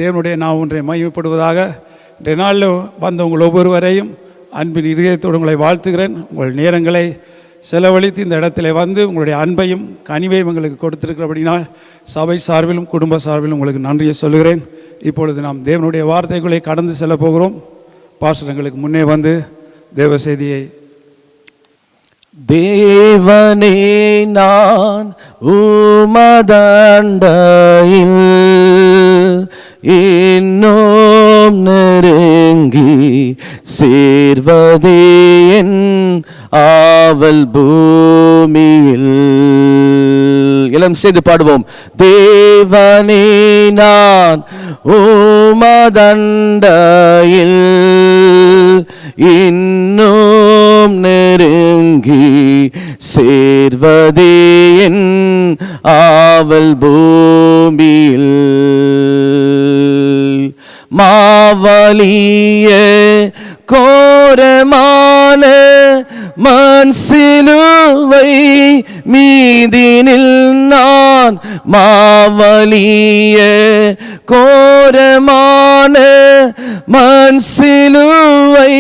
தேவனுடைய நான் ஒன்றை மகிமைப்படுவதாக. இன்றைய நாளில் வந்த உங்கள் ஒவ்வொருவரையும் அன்பின் இதயத்தோடு உங்களை வாழ்த்துகிறேன். உங்கள் நேரங்களை செலவழித்து இந்த இடத்துல வந்து உங்களுடைய அன்பையும் கனிவையும் எங்களுக்கு கொடுத்திருக்கிறபடினால் சபை சார்பிலும் குடும்ப சார்பிலும் உங்களுக்கு நன்றியை சொல்கிறேன். இப்பொழுது நாம் தேவனுடைய வார்த்தைகளை கடந்து செல்ல போகிறோம். பாஸ்டர் எங்களுக்கு முன்னே வந்து தேவ செய்தியை. தேவனே நான் உமதண்டையில் இன்னும் நெருங்கி சேர்வதே என் ஆவல் பூமியில். எல்லாம் சேர்ந்து பாடுவோம். தேவனே நான் உமதண்டையில் இன்னும் நெருங்கி சேர்வதே என் ஆவல் பூமியில். மாவலிய கோரமான மண் சிலுவை மீதினில் நான் மாவலிய கோரமான மண் சிலுவை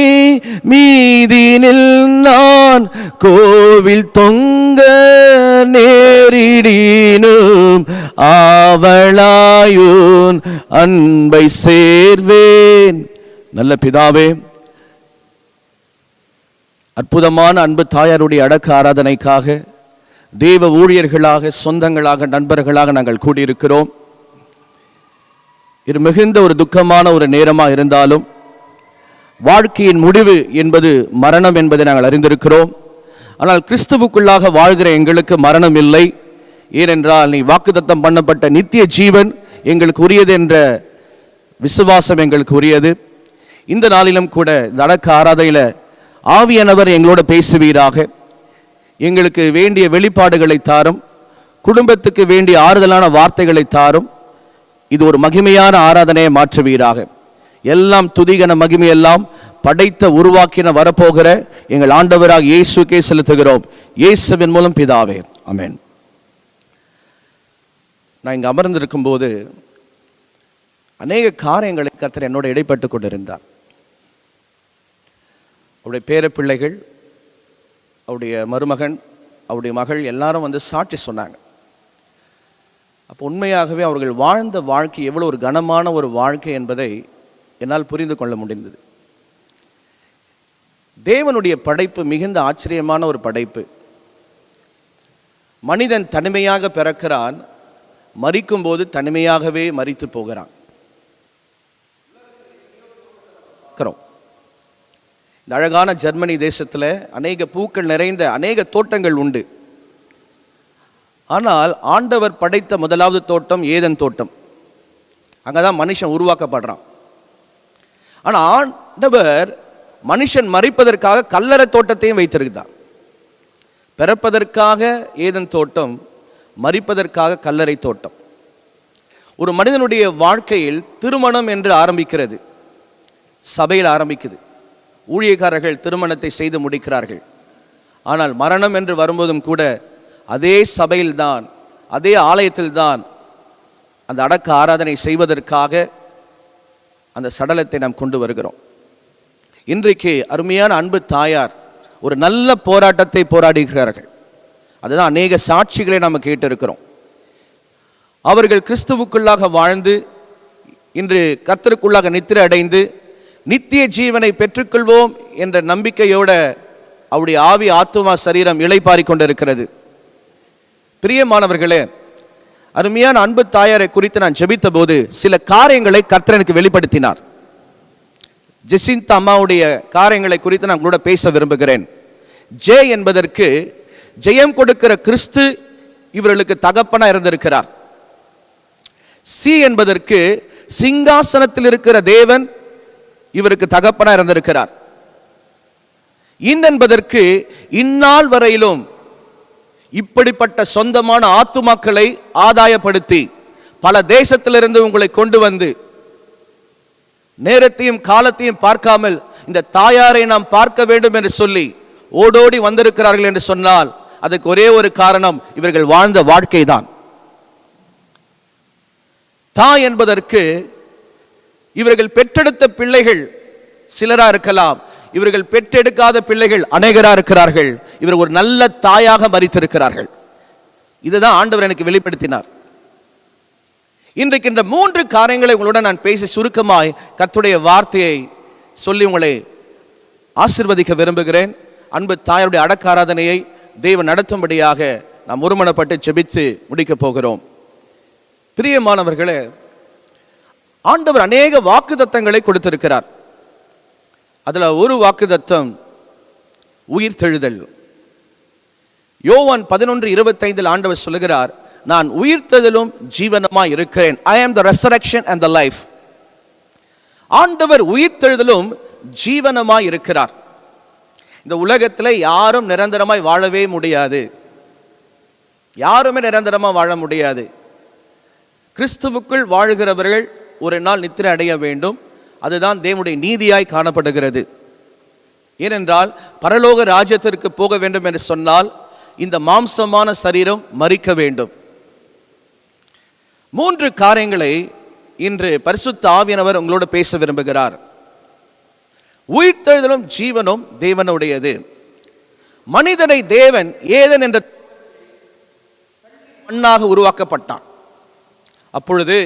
மீதினில் நான் கோவில் தொங்க நேரிடினும் ஆவலாயுன் அன்பை சேர்வேன். நல்ல பிதாவே, அற்புதமான அன்பு தாயாருடைய அடக்க ஆராதனைக்காக தேவ ஊழியர்களாக, சொந்தங்களாக, நண்பர்களாக நாங்கள் கூடியிருக்கிறோம். இது மிகுந்த ஒரு துக்கமான ஒரு நேரமாக இருந்தாலும் வாழ்க்கையின் முடிவு என்பது மரணம் என்பதை நாங்கள் அறிந்திருக்கிறோம். ஆனால் கிறிஸ்துவுக்குள்ளாக வாழ்கிற எங்களுக்கு மரணம் இல்லை. ஏனென்றால் நீ வாக்குத்தத்தம் பண்ணப்பட்ட நித்திய ஜீவன் எங்களுக்கு உரியது என்ற விசுவாசம் எங்களுக்கு உரியது. இந்த நாளிலும் கூட இந்த அடக்க ஆராதனையில் ஆவியானவர் எங்களோட பேசுவீராக. எங்களுக்கு வேண்டிய வெளிப்பாடுகளை தாரும், குடும்பத்துக்கு வேண்டிய ஆறுதலான வார்த்தைகளை தாரும். இது ஒரு மகிமையான ஆராதனையை மாற்றுவீராக. எல்லாம் துதிகன மகிமையெல்லாம் படைத்த உருவாக்கின வரப்போகிற எங்கள் ஆண்டவராக இயேசுக்கே செலுத்துகிறோம். இயேசுவின் மூலம் பிதாவே, ஆமென். நான் இங்கே அமர்ந்திருக்கும் போது அநேக காரியங்களை கர்த்தர் என்னோட இடைப்பட்டு கொண்டிருந்தார். அவருடைய பேர பிள்ளைகள், அவருடைய மருமகன், அவருடைய மகள் எல்லாரும் வந்து சாட்சி சொன்னாங்க. அப்போ உண்மையாகவே அவர்கள் வாழ்ந்த வாழ்க்கை எவ்வளோ ஒரு கனமான ஒரு வாழ்க்கை என்பதை என்னால் புரிந்து கொள்ள முடிந்தது. தேவனுடைய படைப்பு மிகுந்த ஆச்சரியமான ஒரு படைப்பு. மனிதன் தனிமையாக பிறக்கிறான், மரிக்கும் போது தனிமையாகவே மரித்து போகிறான். இந்த அழகான ஜெர்மனி தேசத்தில் அநேக பூக்கள் நிறைந்த அநேக தோட்டங்கள் உண்டு. ஆனால் ஆண்டவர் படைத்த முதலாவது தோட்டம் ஏதன் தோட்டம். அங்கதான் மனுஷன் உருவாக்கப்படுறான். ஆனால் ஆண்டவர் மனுஷன் மரிப்பதற்காக கல்லறை தோட்டத்தையும் வைத்திருக்கிறார். பிறப்பதற்காக ஏதன் தோட்டம், மரிப்பதற்காக கல்லறை தோட்டம். ஒரு மனிதனுடைய வாழ்க்கையில் திருமணம் என்று ஆரம்பிக்கிறது, சபையில் ஆரம்பிக்குது. ஊழியக்காரர்கள் திருமணத்தை செய்து முடிக்கிறார்கள். ஆனால் மரணம் என்று வரும்போதும் கூட அதே சபையில்தான், அதே ஆலயத்தில்தான் அந்த அடக்க ஆராதனை செய்வதற்காக அந்த சடலத்தை நாம் கொண்டு வருகிறோம். இன்றைக்கு அருமையான அன்பு தாயார் ஒரு நல்ல போராட்டத்தை போராடுகிறார்கள். அதுதான் அநேக சாட்சிகளை நாம் கேட்டிருக்கிறோம். அவர்கள் கிறிஸ்துவுக்குள்ளாக வாழ்ந்து இன்று கர்த்தருக்குள்ளாக நித்திரை அடைந்து நித்திய ஜீவனை பெற்றுக்கொள்வோம் என்ற நம்பிக்கையோட அவருடைய ஆவி, ஆத்துமா, சரீரம் இளைப்பாறிக் கொண்டிருக்கிறது. பிரியமானவர்களே, அருமையான அன்பு தாயாரை குறித்து நான் ஜெபித்த போது சில காரியங்களை கர்த்தர் எனக்கு வெளிப்படுத்தினார். ஜெசிந்தா அம்மாவுடைய காரியங்களை குறித்து நான் கூட பேச விரும்புகிறேன். ஜே என்பதற்கு ஜெயம் கொடுக்கிற கிறிஸ்து இவர்களுக்கு தகப்பனா இருந்திருக்கிறார். சி என்பதற்கு சிங்காசனத்தில் இருக்கிற தேவன் இவருக்கு தகப்பனா இருந்திருக்கிறார். இன் என்பதற்கு இந்நாள் வரையிலும் இப்படிப்பட்ட சொந்தமான ஆத்துமாக்களை ஆதாயப்படுத்தி பல தேசத்திலிருந்து உங்களை கொண்டு வந்து நேரத்தையும் காலத்தையும் பார்க்காமல் இந்த தாயாரை நாம் பார்க்க வேண்டும் என்று சொல்லி ஓடோடி வந்திருக்கிறார்கள் என்று சொன்னால் அதுக்கு ஒரே ஒரு காரணம், இவர்கள் வாழ்ந்த வாழ்க்கை தான். தாய் என்பதற்கு இவர்கள் பெற்றெடுத்த பிள்ளைகள் சிலரா இருக்கலாம், இவர்கள் பெற்றெடுக்காத பிள்ளைகள் அநேகரா இருக்கிறார்கள். இவர் ஒரு நல்ல தாயாக மரித்திருக்கிறார்கள். இதுதான் ஆண்டவர் எனக்கு வெளிப்படுத்தினார். இன்றைக்கு இந்த 3 காரியங்களை உங்களுடன் நான் பேசி சுருக்கமாய் கர்த்தருடைய வார்த்தையை சொல்லி உங்களை ஆசீர்வதிக்க விரும்புகிறேன். அன்பு தாயாருடைய அடக்க ஆராதனையை தேவன் நடத்தும்படியாக நாம் ஒருமனப்பட்டு ஜெபித்து முடிக்க போகிறோம். பிரியமானவர்களே, ஆண்டவர் அநேக வாக்குத்தத்தங்களை கொடுத்திருக்கிறார். அதுல ஒரு வாக்குத்தத்தம் உயிர்த்தெழுதல். யோவான் 11:25 ஆண்டவர் சொல்லுகிறார், நான் உயிர்த்தெழுதலும் ஜீவனுமாய் இருக்கிறேன். I am the resurrection and the life. ஆண்டவர் உயிர்த்தெழுதலும் ஜீவனுமாய் இருக்கிறார். இந்த உலகத்தில் யாரும் நிரந்தரமாய் வாழவே முடியாது. யாருமே நிரந்தரமாக வாழ முடியாது. கிறிஸ்துவுக்குள் வாழுகிறவர்கள் ஒரு நாள் நித்திரை அடைய வேண்டும். அதுதான் தேவனுடைய நீதியாய் காணப்படுகிறது. ஏனென்றால் பரலோக ராஜ்யத்திற்கு போக வேண்டும் என்று சொன்னால் இந்த மாம்சமான சரீரம் மரிக்க வேண்டும். 3 காரியங்களை இன்று பரிசுத்த ஆவியானவர் உங்களோடு பேச விரும்புகிறார். உயிர்த்தெழுதலும் ஜீவனும் தேவனுடையது. மனிதனை தேவன் ஏதேன் என்ற மண்ணாக உருவாக்கப்பட்டான். அப்பொழுது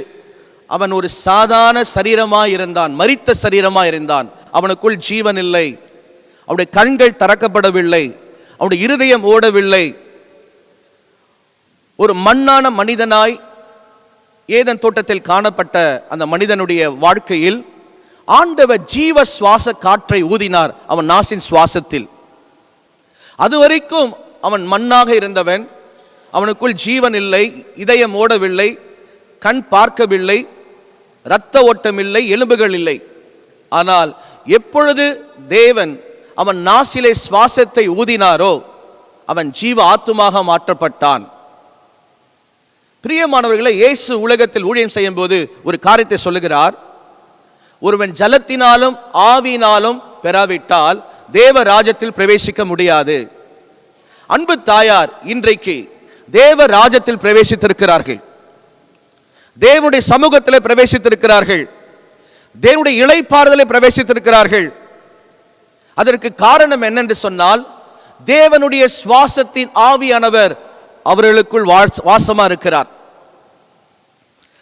அவன் ஒரு சாதாரண சரீரமாய் இருந்தான், மரித்த சரீரமாய் இருந்தான். அவனுக்குள் ஜீவன் இல்லை, அவனுடைய கண்கள் திறக்கப்படவில்லை, அவனுடைய இருதயம் ஓடவில்லை. ஒரு மண்ணான மனிதனாய் ஏதேன் தோட்டத்தில் காணப்பட்ட அந்த மனிதனுடைய வாழ்க்கையில் ஆண்டவர் ஜீவ சுவாச காற்றை ஊதினார் அவன் நாசின் சுவாசத்தில். அதுவரைக்கும் அவன் மண்ணாக இருந்தவன். அவனுக்குள் ஜீவன் இல்லை, இதயம் ஓடவில்லை, கண் பார்க்கவில்லை, இரத்த ஓட்டம் இல்லை, எலும்புகள் இல்லை. ஆனால் எப்பொழுது தேவன் அவன் நாசிலே சுவாசத்தை ஊதினாரோ அவன் ஜீவ ஆத்துமாக மாற்றப்பட்டான். பிரியமானவர்களை, இயேசு உலகத்தில் ஊழியம் செய்யும் போது ஒரு காரியத்தை சொல்லுகிறார். ஒருவன் ஜலத்தினாலும் ஆவியினாலும் பெறாவிட்டால் தேவ ராஜ்யத்தில் பிரவேசிக்க முடியாது. அன்பு தாயார் இன்றைக்கு தேவ ராஜ்யத்தில் பிரவேசித்திருக்கிறார்கள். தேவனுடைய சமூகத்தில் பிரவேசித்திருக்கிறார்கள். தேவனுடைய இளைப்பாறுதலை பிரவேசித்திருக்கிறார்கள். அதற்கு காரணம் என்னென்று சொன்னால், தேவனுடைய சுவாசத்தின் ஆவியானவர் அவர்களுக்குள் வாசமா இருக்கிறார்.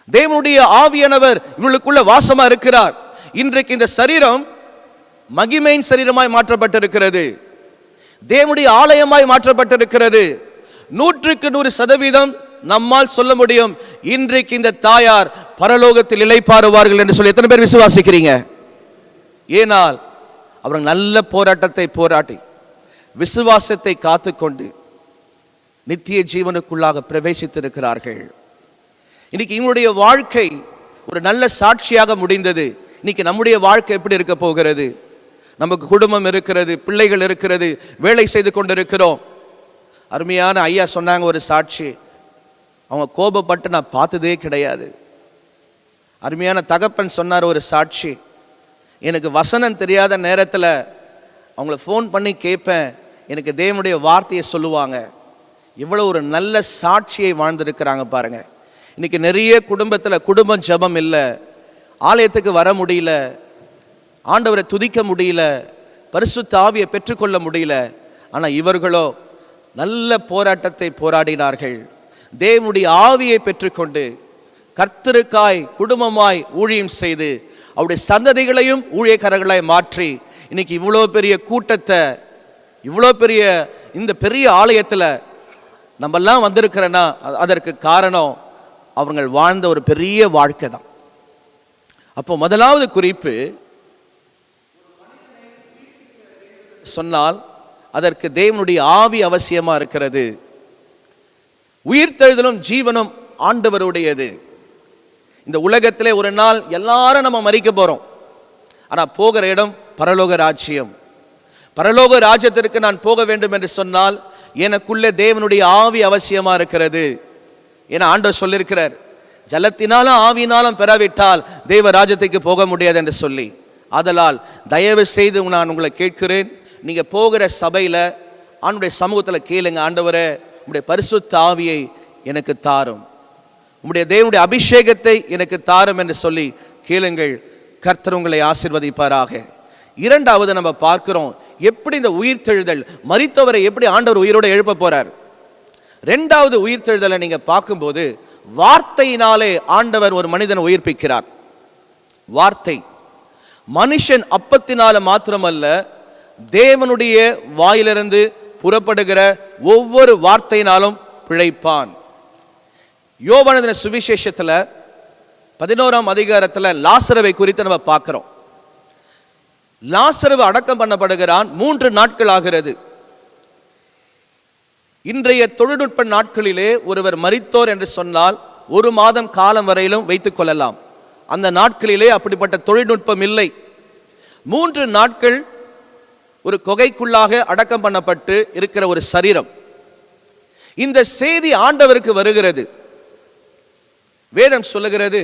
தேவனுடைய ஆவியானவர் இவர்களுக்குள்ள வாசமா இருக்கிறார். இன்றைக்கு இந்த சரீரம் மகிமையின் சரீரமாய் மாற்றப்பட்டிருக்கிறது. தேவனுடைய ஆலயமாய் மாற்றப்பட்டிருக்கிறது. 100% நம்மால் சொல்ல முடியும், இன்றைக்கு இந்த தாயார் பரலோகத்தில் இளைப்பாறுவார்கள் என்று சொல்லி எத்தனை பேர் விசுவாசிக்கிறீங்க? ஏனால் அவர்கள் நல்ல போராட்டத்தை போராடி விசுவாசத்தை காத்துக்கொண்டு நித்திய ஜீவனுக்குள்ளாக பிரவேசித்திருக்கிறார்கள். இன்னைக்கு இவனுடைய வாழ்க்கை ஒரு நல்ல சாட்சியாக முடிந்தது. இன்னைக்கு நம்முடைய வாழ்க்கை எப்படி இருக்க போகிறது? நமக்கு குடும்பம் இருக்கிறது, பிள்ளைகள் இருக்கிறது, வேலை செய்து கொண்டிருக்கிறோம். அருமையான ஐயா சொன்னாங்க ஒரு சாட்சி. அவங்க கோபப்பட்டு நான் பார்த்ததே கிடையாது. அருமையான தகப்பன் சொன்னார் ஒரு சாட்சி. எனக்கு வசனம் தெரியாத நேரத்தில் அவங்கள ஃபோன் பண்ணி கேட்பேன், எனக்கு தேவனுடைய வார்த்தையை சொல்லுவாங்க. இவ்வளோ ஒரு நல்ல சாட்சியை வாழ்ந்திருக்கிறாங்க பாருங்க. இன்னைக்கு நிறைய குடும்பத்தில் குடும்ப ஜெபம் இல்லை, ஆலயத்துக்கு வர முடியல, ஆண்டவரை துதிக்க முடியல, பரிசுத்த ஆவியை பெற்றுக்கொள்ள முடியல. ஆனால் இவர்களோ நல்ல போராட்டத்தை போராடினார்கள். தேவனுடைய ஆவியை பெற்றுக்கொண்டு கர்த்தருக்காய் குடும்பமாய் ஊழியம் செய்து அவருடைய சந்ததிகளையும் ஊழியக்காரர்களாய் மாற்றி இன்னைக்கு இவ்வளோ பெரிய கூட்டத்தை, இவ்வளோ பெரிய இந்த பெரிய ஆலயத்தில் நம்மெல்லாம் வந்திருக்கிறேன்னா அதற்கு காரணம் அவர்கள் வாழ்ந்த ஒரு பெரிய வாழ்க்கை தான். அப்போ முதலாவது குறிப்பு சொன்னால் அதற்கு தேவனுடைய ஆவி அவசியமா இருக்கிறது. உயிர்த்தெழுதலும் ஜீவனும் ஆண்டவருடையது. இந்த உலகத்திலே ஒரு நாள் எல்லாரும் நம்ம மரிக்க போறோம். ஆனா போகிற இடம் பரலோக ராஜ்யம். பரலோக ராஜ்யத்திற்கு நான் போக வேண்டும் என்று சொன்னால் எனக்குள்ளே தேவனுடைய ஆவி அவசியமா இருக்கிறது. ஏன்னா ஆண்டவர் சொல்லியிருக்கிறார், ஜலத்தினாலும் ஆவியினாலும் பெறாவிட்டால் தேவ ராஜ்யத்துக்கு போக முடியாது என்று சொல்லி. ஆதலால் தயவு செய்து நான் உங்களை கேட்கிறேன், நீங்க போகிற சபையில ஆண்டுடைய சமூகத்தில் கேளுங்க, ஆண்டவரே உம்முடைய பரிசுத்த ஆவியை எனக்கு தாரும், உம்முடைய தேவனுடைய அபிஷேகத்தை எனக்கு தாரும் என்று சொல்லி கேளுங்கள். கர்த்தர் உங்களை ஆசீர்வதிப்பாராக. இரண்டாவது நம்ம பார்க்கிறோம் எப்படி இந்த உயிர்த்தெழுதல், மரித்தவரை எப்படி ஆண்டவர் உயிரோடு எழுப்ப போறார். இரண்டாவது உயிர்த்தெழுதலை நீங்க பார்க்கும்போது வார்த்தையினாலே ஆண்டவர் ஒரு மனிதனை உயிர்ப்பிக்கிறார். வார்த்தை, மனுஷன் அப்பத்தினால மாத்திரமல்ல, தேவனுடைய வாயிலிருந்து புறப்படுகிற ஒவ்வொரு வார்த்தையினாலும் பிழைப்பான். யோவான சுவிசேஷத்துல 11ஆம் அதிகாரத்துல லாசருவை குறித்து நம்ம பார்க்கிறோம். லாசரு அடக்கம் பண்ணப்படுகிறான். 3 நாட்கள் ஆகிறது. இன்றைய தொழில்நுட்ப நாட்களிலே ஒருவர் மரித்தோர் என்று சொன்னால் 1 மாதம் காலம் வரையிலும் வைத்துக் கொள்ளலாம். அந்த நாட்களிலே அப்படிப்பட்ட தொழில்நுட்பம் இல்லை. 3 நாட்கள் ஒரு குகைக்குள்ளாக அடக்கம் பண்ணப்பட்டு இருக்கிற ஒரு சரீரம். இந்த செய்தி ஆண்டவருக்கு வருகிறது. வேதம் சொல்லுகிறது,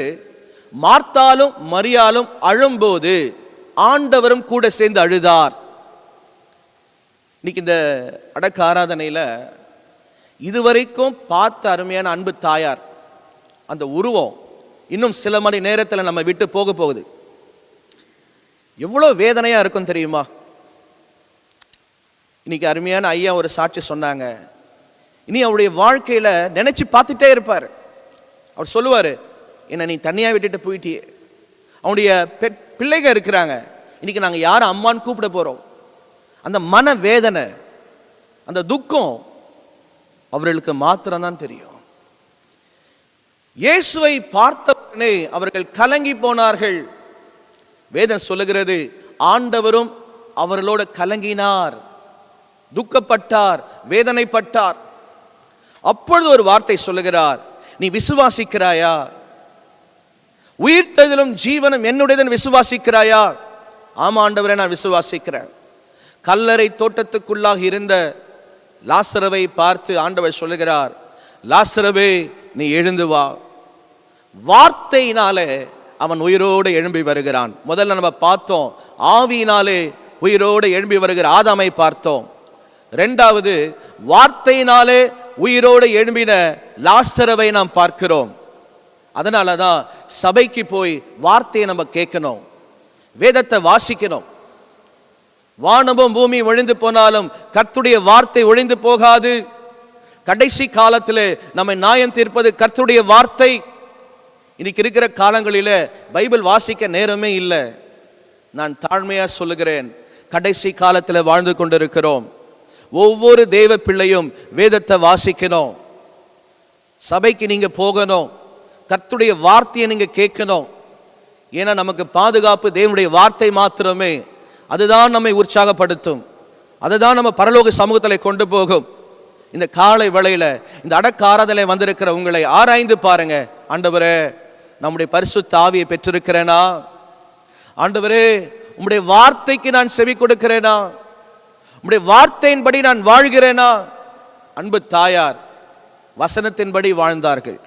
மார்த்தாலும் மரியாளும் அழும்போது ஆண்டவரும் கூட சேர்ந்து அழுதார். இன்னைக்கு இந்த அடக்க ஆராதனையில இதுவரைக்கும் பார்த்த அருமையான அன்பு தாயார் அந்த உருவம் இன்னும் சில மணி நேரத்தில் நம்ம விட்டு போக போகுது. எவ்வளோ வேதனையா இருக்கும் தெரியுமா? இன்னைக்கு அருமையான ஐயா ஒரு சாட்சி சொன்னாங்க. இனி அவருடைய வாழ்க்கையில நினைச்சு பார்த்துட்டே இருப்பார். அவர் சொல்லுவாரு, என்ன நீ தனியா விட்டுட்டு போயிட்டியே, அவனுடைய பிள்ளைங்க இருக்கிறாங்க, இன்னைக்கு நாங்கள் யாரும் அம்மான்னு கூப்பிட போறோம். அந்த மன வேதனை, அந்த துக்கம் அவர்களுக்கு மாத்திரம்தான் தெரியும். இயேசுவை பார்த்தவனே அவர்கள் கலங்கி போனார்கள். வேதம் சொல்லுகிறது, ஆண்டவரும் அவர்களோடு கலங்கினார், துக்கப்பட்டார், வேதனைப்பட்டார். அப்பொழுது ஒரு வார்த்தை சொல்லுகிறார், நீ விசுவாசிக்கிறாயா? உயிர்த்தெழுதலும் ஜீவனும் என்னுடையதன் விசுவாசிக்கிறாயா? ஆமா ஆண்டவரே, நான் விசுவாசிக்கிறேன். கல்லறை தோட்டத்துக்குள்ளாக இருந்த லாசருவை பார்த்து ஆண்டவர் சொல்லுகிறார், லாசருவே நீ எழுந்து வா. வார்த்தையினாலே அவன் உயிரோடு எழும்பி வருகிறான். முதல்ல நம்ம பார்த்தோம், ஆவியினாலே உயிரோடு எழும்பி வருகிற ஆதாமை பார்த்தோம். இரண்டாவது, வார்த்தையினாலே உயிரோடு எழும்பின லாசருவை நாம் பார்க்கிறோம். அதனாலதான் சபைக்கு போய் வார்த்தையை நம்ம கேட்கணும், வேதத்தை வாசிக்கணும். வானமும் பூமி ஒழிந்து போனாலும் கர்த்தருடைய வார்த்தை ஒழிந்து போகாது. கடைசி காலத்திலே நம்மை நியாயம் தீர்ப்பது கர்த்தருடைய வார்த்தை. இன்னைக்கு இருக்கிற காலங்களில பைபிள் வாசிக்க நேரமே இல்லை. நான் தாழ்மையா சொல்லுகிறேன், கடைசி காலத்தில் வாழ்ந்து கொண்டிருக்கிறோம். ஒவ்வொரு தேவ பிள்ளையும் வேதத்தை வாசிக்கணும், சபைக்கு நீங்க போகணும், கர்த்தருடைய வார்த்தையை நீங்க கேட்கணும். ஏன்னா நமக்கு பாதுகாப்பு தேவனுடைய வார்த்தை மாத்திரமே. அதுதான் நம்மை உற்சாகப்படுத்தும், அதுதான் நம்ம பரலோக சமூகத்தில் கொண்டு போகும். இந்த காலை வேளையில இந்த அடக்க ஆராதனை வந்திருக்கிற உங்களை ஆராய்ந்து பாருங்க. ஆண்டவரே, நம்முடைய பரிசுத்த ஆவியை பெற்றிருக்கிறேனா? ஆண்டவரே, உம்முடைய வார்த்தைக்கு நான் செவி கொடுக்கிறேனா? உம்முடைய வார்த்தையின்படி நான் வாழ்கிறேனா? அன்பு தாயார் வசனத்தின்படி வாழ்ந்தார்கள்.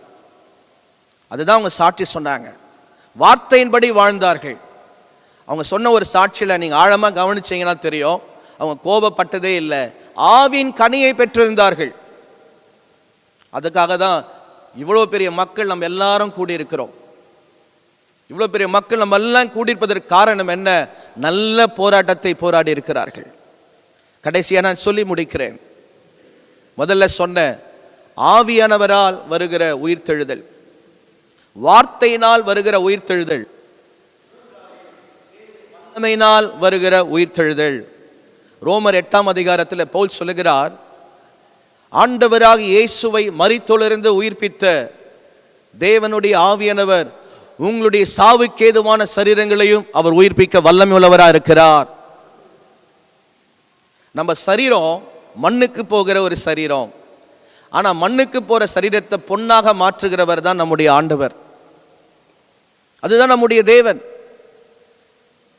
அதுதான் அவங்க சாட்சி சொன்னாங்க. வார்த்தையின்படி வாழ்ந்தார்கள். அவங்க சொன்ன ஒரு சாட்சியில நீங்க ஆழமா கவனிச்சீங்கன்னா தெரியும், அவங்க கோபப்பட்டதே இல்லை, ஆவின் கனியை பெற்றிருந்தார்கள். அதுக்காக தான் இவ்வளோ பெரிய மக்கள் நம்ம எல்லாரும் கூடியிருக்கிறோம். இவ்வளோ பெரிய மக்கள் நம்ம எல்லாம் கூடியிருப்பதற்கு காரணம் என்ன? நல்ல போராட்டத்தை போராடி இருக்கிறார்கள். கடைசியா நான் சொல்லி முடிக்கிறேன். முதல்ல சொன்ன ஆவியானவரால் வருகிற உயிர்த்தெழுதல், வார்த்தையினால் வருகிற உயிர்த்தெழுதல், வல்லமையினால் வருகிற உயிர்த்தெழுதல். ரோமர் 8ஆம் அதிகாரத்தில் பவுல் சொல்லுகிறார், ஆண்டவராக இயேசுவை மரித்தோரிலிருந்து உயிர்ப்பித்த தேவனுடைய ஆவியானவர் உங்களுடைய சாவுக்கேதுவான சரீரங்களையும் அவர் உயிர்ப்பிக்க வல்லமை உள்ளவராக இருக்கிறார். நம்ம சரீரம் மண்ணுக்கு போகிற ஒரு சரீரம். ஆனா மண்ணுக்கு போற சரீரத்தை பொன்னாக மாற்றுகிறவர் தான் நம்முடைய ஆண்டவர். அதுதான் நம்முடைய தேவன்.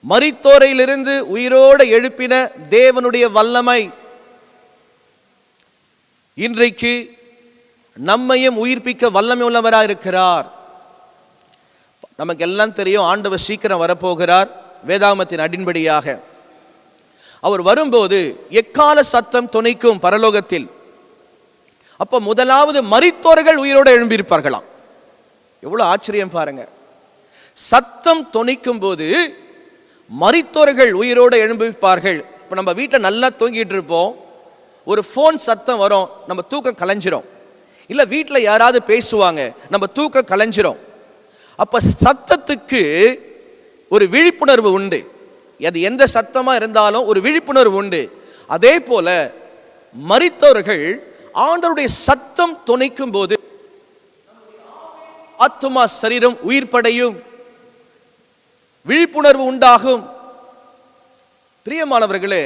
மரித்தோரையிலிருந்து உயிரோடு எழுப்பின தேவனுடைய வல்லமை இன்றைக்கு நம்மையும் உயிர்ப்பிக்க வல்லமை உள்ளவராக இருக்கிறார். நமக்கு எல்லாம் தெரியும், ஆண்டவர் சீக்கிரம் வரப்போகிறார். வேதாகமத்தின் அடின்படியாக அவர் வரும்போது எக்கால சத்தம் தொனிக்கும் பரலோகத்தில். அப்ப முதலாவது மரித்தோர்கள் உயிரோடு எழும்பியிருப்பார்களாம். எவ்வளவு ஆச்சரியம் பாருங்க. சத்தம் தொனிக்கும் போது மரித்தோர்கள் உயிரோடு எழும்பிப்பார்கள். இப்போ நம்ம வீட்டில் நல்லா தூங்கிட்டு இருப்போம், ஒரு ஃபோன் சத்தம் வரும், நம்ம தூக்கம் கலைஞ்சிரும். இல்லை வீட்டில் யாராவது பேசுவாங்க, நம்ம தூக்கம் கலைஞ்சிரும். அப்போ சத்தத்துக்கு ஒரு விழிப்புணர்வு உண்டு. அது எந்த சத்தமாக இருந்தாலும் ஒரு விழிப்புணர்வு உண்டு. அதே போல மரித்தவர்கள் ஆண்டவருடைய சத்தம் தொனிக்கும் போது ஆத்துமா சரீரம் உயிர்ப்படையும், விழிப்புணர்வு உண்டாகும். பிரியமானவர்களே,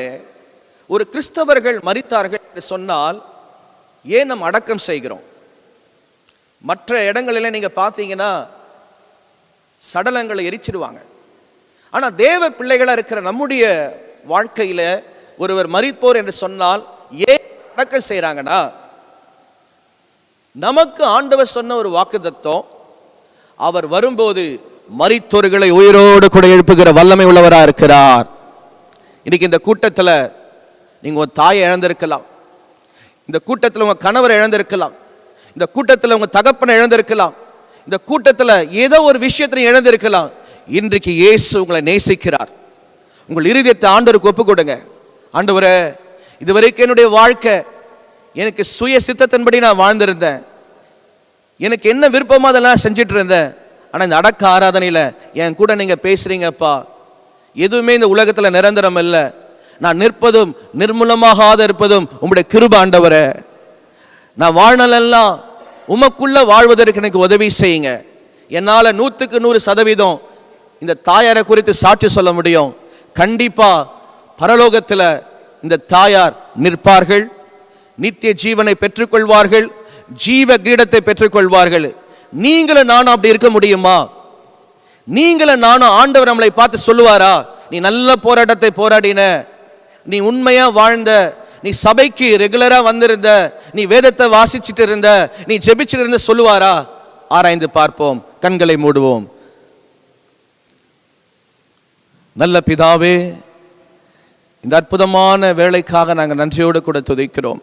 ஒரு கிறிஸ்தவர்கள் மரித்தார்கள் என்று சொன்னால் ஏன் நாம் அடக்கம் செய்கிறோம்? மற்ற இடங்களில் நீங்க பார்த்தீங்கன்னா சடலங்களை எரிச்சிடுவாங்க. ஆனா தேவ பிள்ளைகளா இருக்கிற நம்முடைய வாழ்க்கையில ஒருவர் மரிப்போர் என்று சொன்னால் ஏன் அடக்கம் செய்யறாங்கன்னா, நமக்கு ஆண்டவர் சொன்ன ஒரு வாக்குத்தத்தம், அவர் வரும்போது மரித்தோர்களை உயிரோடு கூட எழுப்புகிற வல்லமை உள்ளவரா இருக்கிறார். இன்னைக்கு இந்த கூட்டத்தில் நீங்க ஒரு தாயை இழந்திருக்கலாம், இந்த கூட்டத்தில் உங்க கணவரை இழந்திருக்கலாம், இந்த கூட்டத்தில் உங்க தகப்பனை இழந்திருக்கலாம், இந்த கூட்டத்தில் ஏதோ ஒரு விஷயத்தை இழந்திருக்கலாம். இன்றைக்கு இயேசு உங்களை நேசிக்கிறார். உங்கள் இருதயத்தை ஆண்டவருக்கு ஒப்பு கொடுங்க. ஆண்டவரே, இதுவரைக்கும் என்னுடைய வாழ்க்கை எனக்கு சுய சித்தத்தின்படி நான் வாழ்ந்திருந்தேன், எனக்கு என்ன விருப்பமோ அதெல்லாம் செஞ்சுட்டு இருந்தேன். ஆனால் இந்த அடக்க ஆராதனையில் என் கூட நீங்கள் பேசுகிறீங்கப்பா, எதுவுமே இந்த உலகத்தில் நிரந்தரம் இல்லை, நான் நிற்பதும் நிர்மூலமாகாத இருப்பதும் உங்களுடைய கிருபை ஆண்டவரே, நான் வாழ்நாளெல்லாம் உமக்குள்ள வாழ்வதற்கு எனக்கு உதவி செய்யுங்க. என்னால் 100% இந்த தாயாரை குறித்து சாட்சி சொல்ல முடியும். கண்டிப்பா பரலோகத்தில் இந்த தாயார் நிற்பார்கள், நித்திய ஜீவனை பெற்றுக்கொள்வார்கள், ஜீவ கிரீடத்தை பெற்றுக்கொள்வார்கள். நீங்களும் நானும் அப்படி இருக்க முடியுமா? நீங்களும் நானும் ஆண்டவர் நம்மளை பார்த்து சொல்லுவாரா, நீ நல்ல போராட்டத்தை போராடின, நீ உண்மையா வாழ்ந்த, நீ சபைக்கு ரெகுலரா வந்திருந்த, நீ வேதத்தை வாசிச்சுட்டு இருந்த, நீ ஜெபிச்சுட்டு இருந்த சொல்லுவாரா? ஆராய்ந்து பார்ப்போம். கண்களை மூடுவோம். நல்ல பிதாவே, இந்த அற்புதமான வேலைக்காக நாங்கள் நன்றியோடு கூட துதிக்கிறோம்.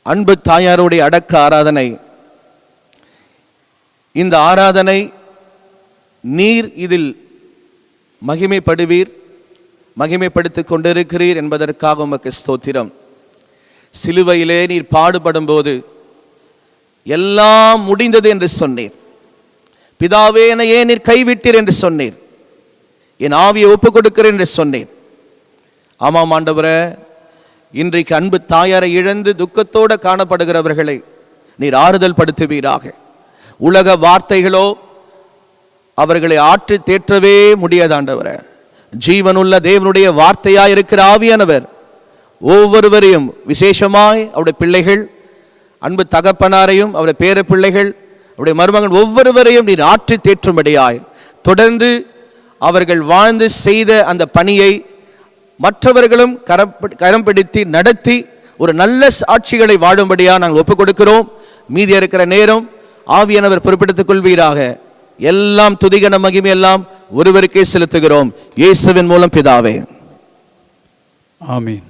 அன்பு தாயாருடைய அடக்க ஆராதனை, இந்த ஆராதனை நீர் இதில் மகிமைப்படுவீர், மகிமைப்படுத்திக் கொண்டிருக்கிறீர் என்பதற்காக உமக்கு ஸ்தோத்திரம். சிலுவையிலே நீர் பாடுபடும் போது எல்லாம் முடிந்தது என்று சொன்னீர். பிதாவே, என்னை ஏன் நீர் கைவிட்டீர் என்று சொன்னீர், என் ஆவியை ஒப்புக் கொடுக்கிறேன் என்று சொன்னீர். ஆமாம் ஆண்டவரே, இன்றைக்கு அன்பு தாயாரை இழந்து துக்கத்தோடு காணப்படுகிறவர்களை நீர் ஆறுதல் படுத்துவீராக. உலக வார்த்தைகளோ அவர்களை ஆற்றி தேற்றவே முடியாது ஆண்டவரே. ஜீவனுள்ள தேவனுடைய வார்த்தையாய் இருக்கிற ஆவியானவர் ஒவ்வொருவரையும், விசேஷமாய் அவருடைய பிள்ளைகள், அன்பு தகப்பனாரையும் அவருடைய பேர பிள்ளைகள், அவருடைய மருமகன் ஒவ்வொருவரையும் நீர் ஆற்றி தேற்றும்படியாய் தொடர்ந்து அவர்கள் வாழ்ந்து செய்த அந்த பணியை மற்றவர்களும் கரம் பிடித்து நடத்தி ஒரு நல்ல சாட்சிகளை வாழும்படியா நாங்கள் ஒப்புக் கொடுக்கிறோம். மீதி இருக்கிற நேரம் ஆவியானவர் பொறுப்பெடுத்துக் கொள்வீராக. எல்லாம் துதிகன மகிமை எல்லாம் ஒருவருக்கே செலுத்துகிறோம், இயேசுவின் மூலம் பிதாவே, ஆமீன்.